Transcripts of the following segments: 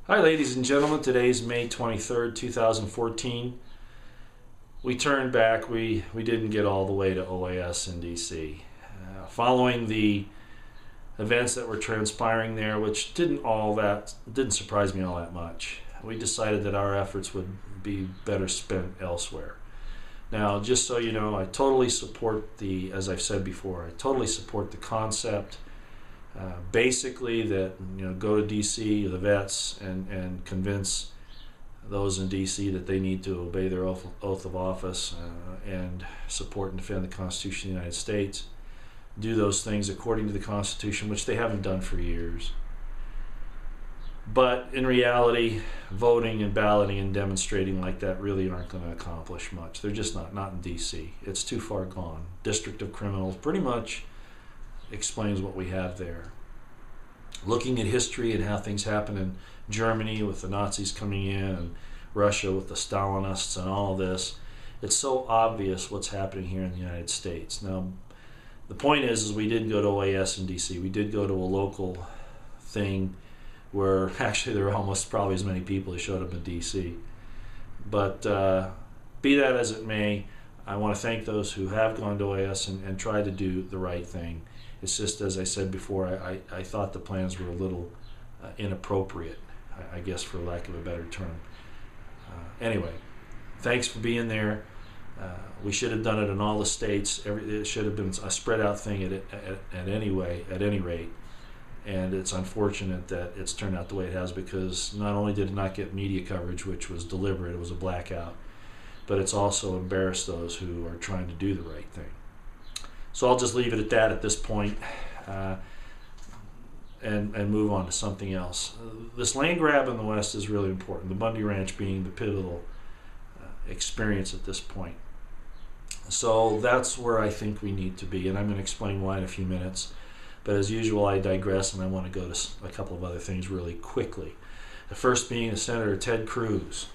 Hi ladies and gentlemen, today's May 23rd, 2014. We turned back, we didn't get all the way to OAS in DC. Following the events that were transpiring there, which didn't surprise me all that much, we decided that our efforts would be better spent elsewhere. Now, just so you know, I totally support as I've said before, I totally support the concept. Basically that, go to DC, the vets, and convince those in DC that they need to obey their oath of office and support and defend the Constitution of the United States. Do those things according to the Constitution, which they haven't done for years. But in reality, voting and balloting and demonstrating like that really aren't going to accomplish much. They're just not in DC. It's too far gone. District of Criminals pretty much explains what we have there. Looking at history and how things happen in Germany with the Nazis coming in and Russia with the Stalinists and all of this, it's so obvious what's happening here in the United States. Now, the point is we didn't go to OAS in DC. We did go to a local thing where actually there were almost probably as many people as showed up in DC. But be that as it may, I want to thank those who have gone to OAS and tried to do the right thing. It's just, as I said before, I thought the plans were a little inappropriate, I guess, for lack of a better term. Anyway, thanks for being there. We should have done it in all the states. It should have been a spread out thing at any rate. And it's unfortunate that it's turned out the way it has, because not only did it not get media coverage, which was deliberate, it was a blackout, but it's also embarrassed those who are trying to do the right thing. So I'll just leave it at that at this point, and move on to something else. This land grab in the West is really important, the Bundy Ranch being the pivotal experience at this point. So that's where I think we need to be, and I'm going to explain why in a few minutes. But as usual, I digress, and I want to go to a couple of other things really quickly. The first being Senator Ted Cruz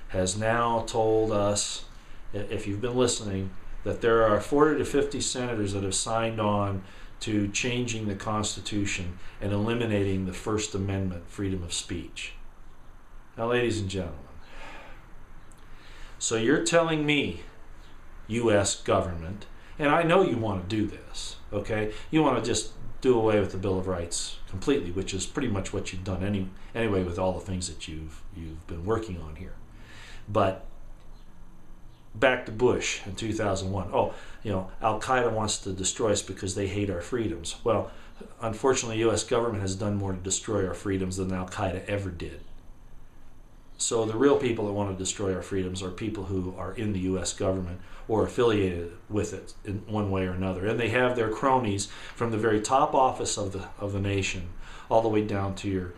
has now told us, if you've been listening, that there are 40 to 50 senators that have signed on to changing the Constitution and eliminating the First Amendment freedom of speech. Now, ladies and gentlemen, so you're telling me, U.S. government, and I know you want to do this, okay? You want to just do away with the Bill of Rights completely, which is pretty much what you've done anyway with all the things that you've been working on here. But back to Bush in 2001. Al-Qaeda wants to destroy us because they hate our freedoms. Well, unfortunately, the U.S. government has done more to destroy our freedoms than Al-Qaeda ever did. So the real people that want to destroy our freedoms are people who are in the U.S. government or affiliated with it in one way or another. And they have their cronies from the very top office of the nation all the way down to your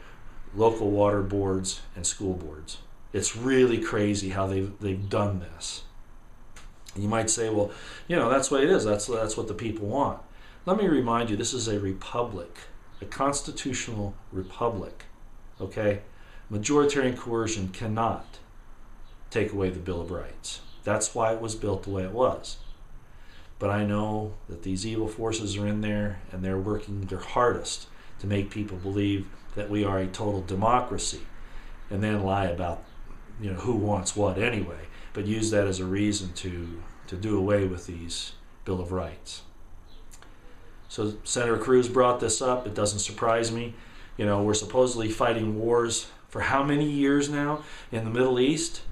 local water boards and school boards. It's really crazy how they've done this. You might say, well, that's what it is. That's what the people want. Let me remind you, this is a republic, a constitutional republic, okay? Majoritarian coercion cannot take away the Bill of Rights. That's why it was built the way it was. But I know that these evil forces are in there, and they're working their hardest to make people believe that we are a total democracy, and then lie about who wants what anyway, but use that as a reason to do away with these Bill of Rights. So Senator Cruz brought this up. It doesn't surprise me. We're supposedly fighting wars for how many years now in the Middle East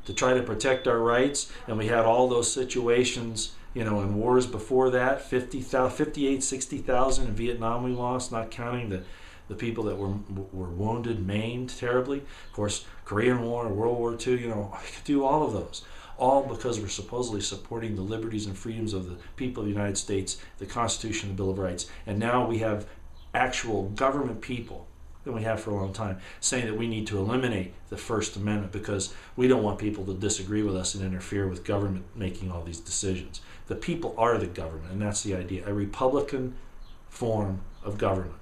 to try to protect our rights, and we had all those situations in wars before that, 58, 60,000 in Vietnam we lost, not counting the people that were wounded, maimed terribly. Of course, Korean War, World War II, I could do all of those. All because we're supposedly supporting the liberties and freedoms of the people of the United States, the Constitution, the Bill of Rights. And now we have actual government people, than we have for a long time, saying that we need to eliminate the First Amendment because we don't want people to disagree with us and interfere with government making all these decisions. The people are the government, and that's the idea. A Republican form of government.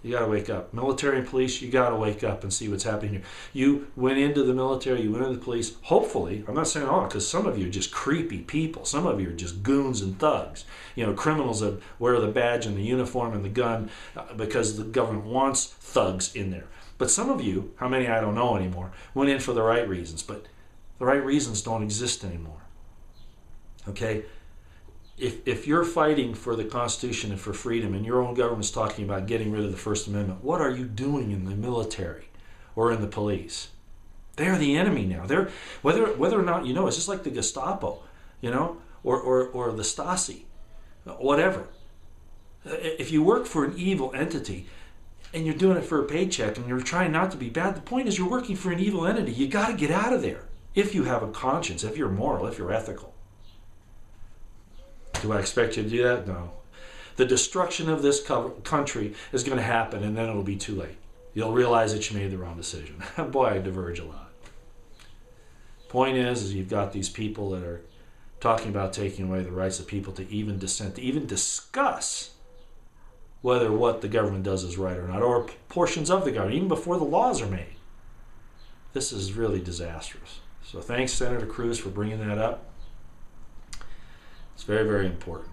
You got to wake up. Military and police, you got to wake up and see what's happening here. You went into the military, you went into the police. Hopefully, I'm not saying all, because some of you are just creepy people. Some of you are just goons and thugs. You know, criminals that wear the badge and the uniform and the gun because the government wants thugs in there. But some of you, how many I don't know anymore, went in for the right reasons. But the right reasons don't exist anymore. Okay? If you're fighting for the Constitution and for freedom, and your own government's talking about getting rid of the First Amendment, what are you doing in the military or in the police? They're the enemy now. They're whether or not you know, it's just like the Gestapo, you know, or the Stasi, whatever. If you work for an evil entity and you're doing it for a paycheck and you're trying not to be bad, the point is you're working for an evil entity. You got to get out of there if you have a conscience, if you're moral, if you're ethical. Do I expect you to do that? No. The destruction of this country is going to happen, and then it'll be too late. You'll realize that you made the wrong decision. Boy, I diverge a lot. Point is you've got these people that are talking about taking away the rights of people to even dissent, to even discuss whether what the government does is right or not, or portions of the government, even before the laws are made. This is really disastrous. So thanks, Senator Cruz, for bringing that up. It's very, very important.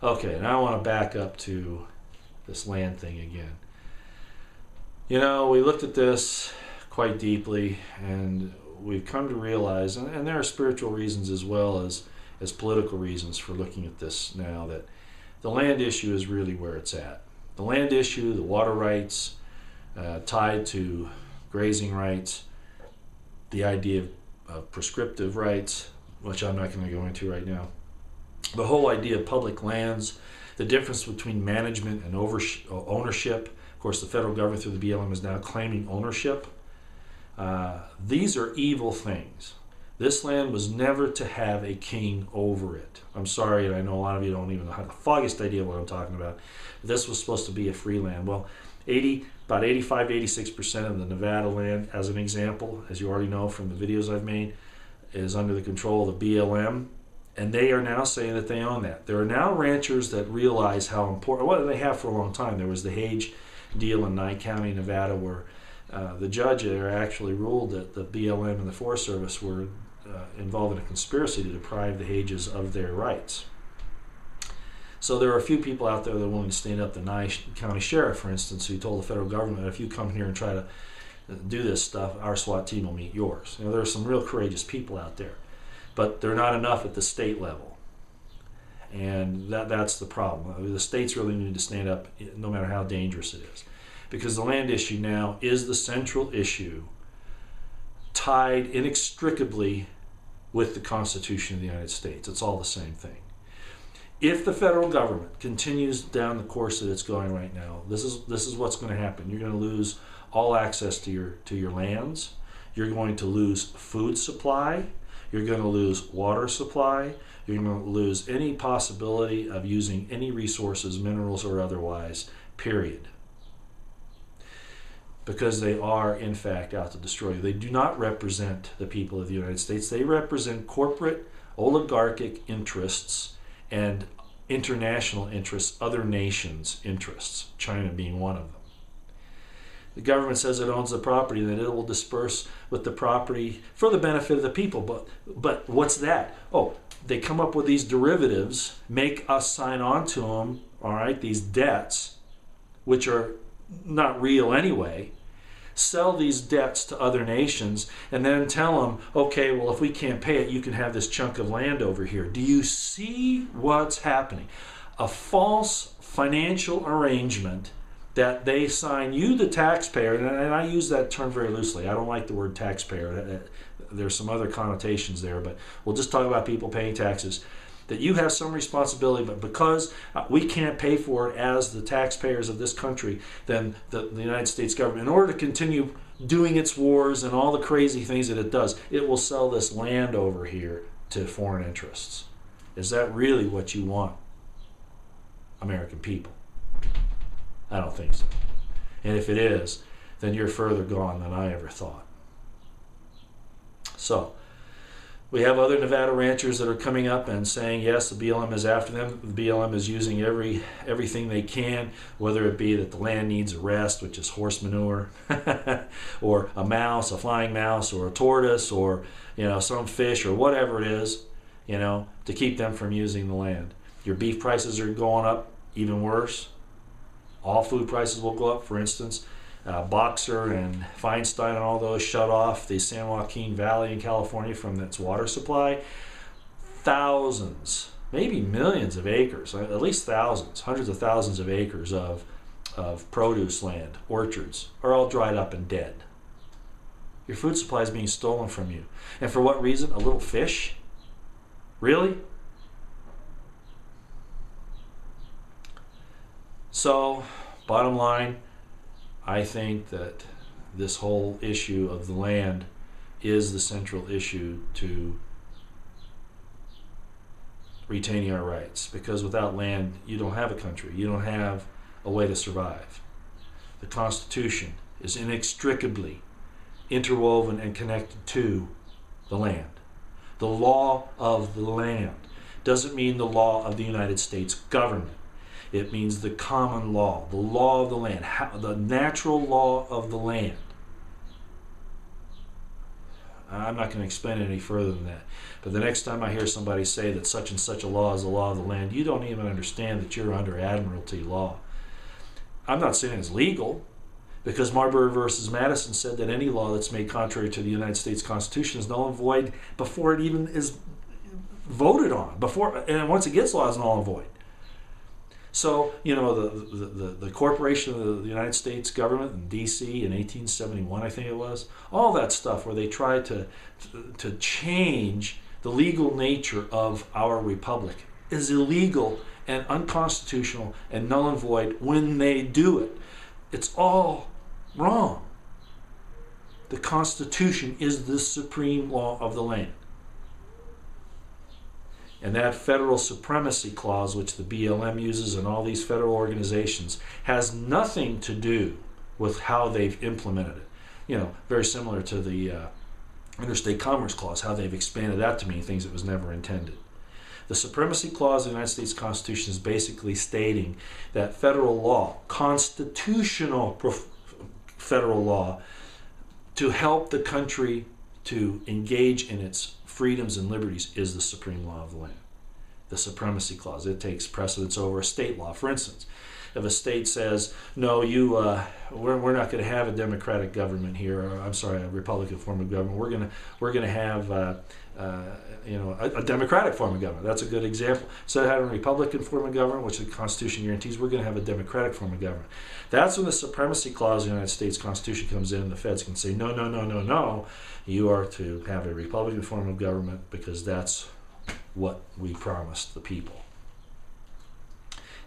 Okay, now I want to back up to this land thing again. You know, we looked at this quite deeply, and we've come to realize, and there are spiritual reasons as well as political reasons for looking at this now, that the land issue is really where it's at. The land issue, the water rights, tied to grazing rights, the idea of prescriptive rights, which I'm not going to go into right now. The whole idea of public lands, the difference between management and ownership. Of course, the federal government through the BLM is now claiming ownership. These are evil things. This land was never to have a king over it. I'm sorry, and I know a lot of you don't even have the foggiest idea what I'm talking about. This was supposed to be a free land. Well, about 85-86% of the Nevada land, as an example, as you already know from the videos I've made, is under the control of the BLM, and they are now saying that they own that. There are now ranchers that realize how important, well, they have for a long time. There was the Hage deal in Nye County, Nevada, where the judge there actually ruled that the BLM and the Forest Service were involved in a conspiracy to deprive the Hages of their rights. So there are a few people out there that are willing to stand up. The Nye County Sheriff, for instance, who told the federal government, if you come here and try to do this stuff, our SWAT team will meet yours. You know, there are some real courageous people out there, but they're not enough at the state level, and that's the problem. The states really need to stand up, no matter how dangerous it is, because the land issue now is the central issue, tied inextricably with the Constitution of the United States. It's all the same thing. If the federal government continues down the course that it's going right now, this is what's going to happen. You're going to lose all access to your lands. You're going to lose food supply. You're going to lose water supply. You're going to lose any possibility of using any resources, minerals or otherwise, period. Because they are, in fact, out to destroy you. They do not represent the people of the United States. They represent corporate, oligarchic interests and international interests, other nations' interests, China being one of them. The government says it owns the property and that it will disperse with the property for the benefit of the people. But what's that? Oh, they come up with these derivatives, make us sign on to them, all right, these debts, which are not real anyway, sell these debts to other nations, and then tell them, okay, well, if we can't pay it, you can have this chunk of land over here. Do you see what's happening? A false financial arrangement that they sign, you the taxpayer, and I use that term very loosely. I don't like the word taxpayer. There's some other connotations there, but we'll just talk about people paying taxes. That you have some responsibility, but because we can't pay for it as the taxpayers of this country, then the United States government, in order to continue doing its wars and all the crazy things that it does, it will sell this land over here to foreign interests. Is that really what you want, American people? I don't think so. And if it is, then you're further gone than I ever thought. So, We have other Nevada ranchers that are coming up and saying, yes, the BLM is after them. The BLM is using everything they can, whether it be that the land needs a rest, which is horse manure, or a mouse, a flying mouse, or a tortoise, or some fish, or whatever it is, to keep them from using the land. Your beef prices are going up even worse. All food prices will go up. For instance, Boxer and Feinstein and all those shut off the San Joaquin Valley in California from its water supply. Thousands, maybe millions of acres, at least thousands, hundreds of thousands of acres of produce land, orchards, are all dried up and dead. Your food supply is being stolen from you. And for what reason? A little fish? Really? So, bottom line, I think that this whole issue of the land is the central issue to retaining our rights. Because without land, you don't have a country. You don't have a way to survive. The Constitution is inextricably interwoven and connected to the land. The law of the land doesn't mean the law of the United States government. It means the common law, the law of the land, the natural law of the land. I'm not going to explain it any further than that. But the next time I hear somebody say that such and such a law is the law of the land, you don't even understand that you're under admiralty law. I'm not saying it's legal, because Marbury versus Madison said that any law that's made contrary to the United States Constitution is null and void before it even is voted on. And once it gets law, it's null and void. So, the corporation of the United States government in D.C. in 1871, I think it was, all that stuff where they tried to change the legal nature of our republic is illegal and unconstitutional and null and void when they do it. It's all wrong. The Constitution is the supreme law of the land. And that federal supremacy clause, which the BLM uses and all these federal organizations, has nothing to do with how they've implemented it. Very similar to the interstate commerce clause, how they've expanded that to mean things that was never intended. The supremacy clause of the United States Constitution is basically stating that federal law, constitutional federal law, to help the country to engage in its freedoms and liberties is the supreme law of the land. The supremacy clause, it takes precedence over a state law. For instance, if a state says, no, we're not going to have a democratic government here, or a Republican form of government. We're going to have a democratic form of government. That's a good example. Instead of having a Republican form of government, which the Constitution guarantees, we're going to have a democratic form of government. That's when the supremacy clause of the United States Constitution comes in, and the feds can say, no, you are to have a Republican form of government because that's what we promised the people.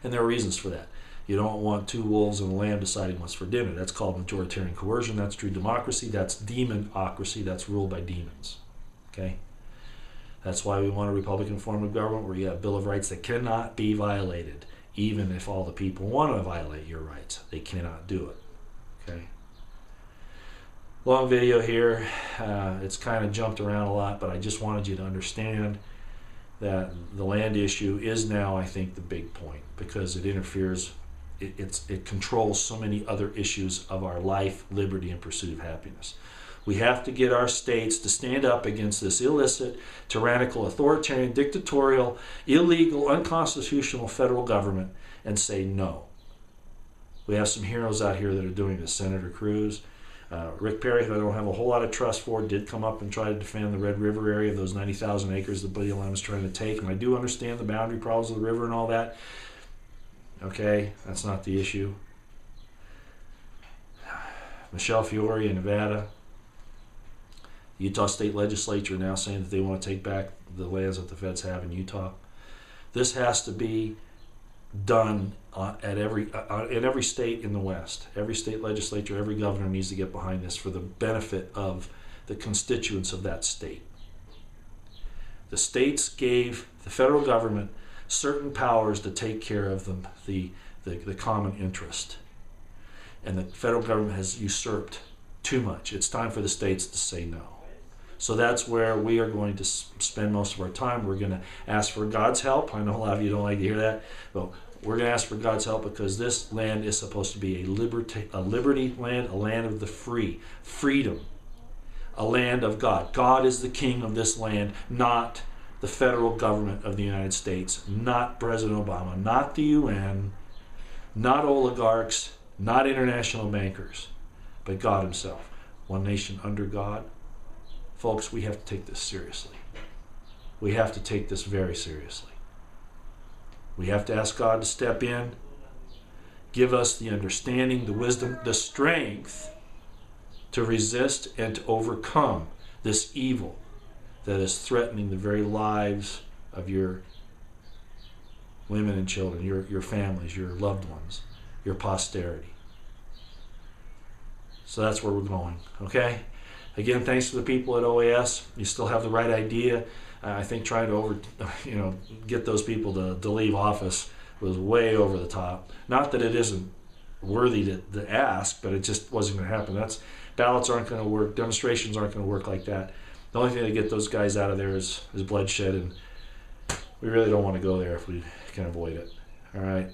And there are reasons for that. You don't want two wolves and a lamb deciding what's for dinner. That's called majoritarian coercion. That's true democracy. That's demonocracy. That's ruled by demons. Okay? That's why we want a Republican form of government where you have a Bill of Rights that cannot be violated. Even if all the people want to violate your rights, they cannot do it. Okay? Long video here. It's kind of jumped around a lot, but I just wanted you to understand that the land issue is now, I think, the big point, because it interferes, it controls so many other issues of our life, liberty, and pursuit of happiness. We have to get our states to stand up against this illicit, tyrannical, authoritarian, dictatorial, illegal, unconstitutional federal government and say no. We have some heroes out here that are doing this. Senator Cruz, Rick Perry, who I don't have a whole lot of trust for, did come up and try to defend the Red River area, those 90,000 acres the BLM is trying to take. And I do understand the boundary problems of the river and all that. Okay, that's not the issue. Michelle Fiore in Nevada. The Utah State Legislature now saying that they want to take back the lands that the feds have in Utah. This has to be done in every state in the West. Every state legislature, every governor needs to get behind this for the benefit of the constituents of that state. The states gave the federal government certain powers to take care of the common interest. And the federal government has usurped too much. It's time for the states to say no. So that's where we are going to spend most of our time. We're going to ask for God's help. I know a lot of you don't like to hear that, but we're going to ask for God's help because this land is supposed to be a liberty land, a land of the free, freedom, a land of God. God is the king of this land, not the federal government of the United States, not President Obama, not the UN, not oligarchs, not international bankers, but God himself. One nation under God. Folks, we have to take this seriously. We have to take this very seriously. We have to ask God to step in, give us the understanding, the wisdom, the strength to resist and to overcome this evil that is threatening the very lives of your women and children, your families, your loved ones, your posterity. So that's where we're going, okay? Again, thanks to the people at OAS. You still have the right idea. I think trying to get those people to leave office was way over the top. Not that it isn't worthy to ask, but it just wasn't going to happen. Ballots aren't going to work. Demonstrations aren't going to work like that. The only thing to get those guys out of there is bloodshed, and we really don't want to go there if we can avoid it. All right.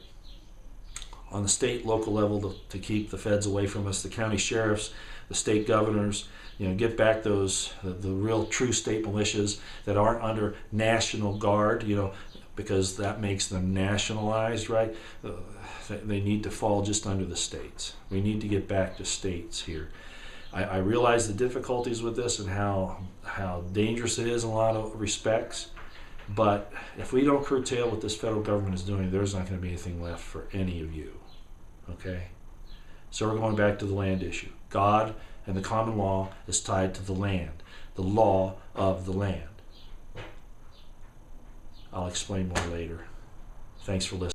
On the state, local level, to keep the feds away from us, the county sheriffs, the state governors, get back the real true state militias that aren't under National Guard, because that makes them nationalized, right? They need to fall just under the states. We need to get back to states here. I realize the difficulties with this and how dangerous it is in a lot of respects, but if we don't curtail what this federal government is doing, there's not going to be anything left for any of you, okay? So we're going back to the land issue. God and the common law is tied to the land, the law of the land. I'll explain more later. Thanks for listening.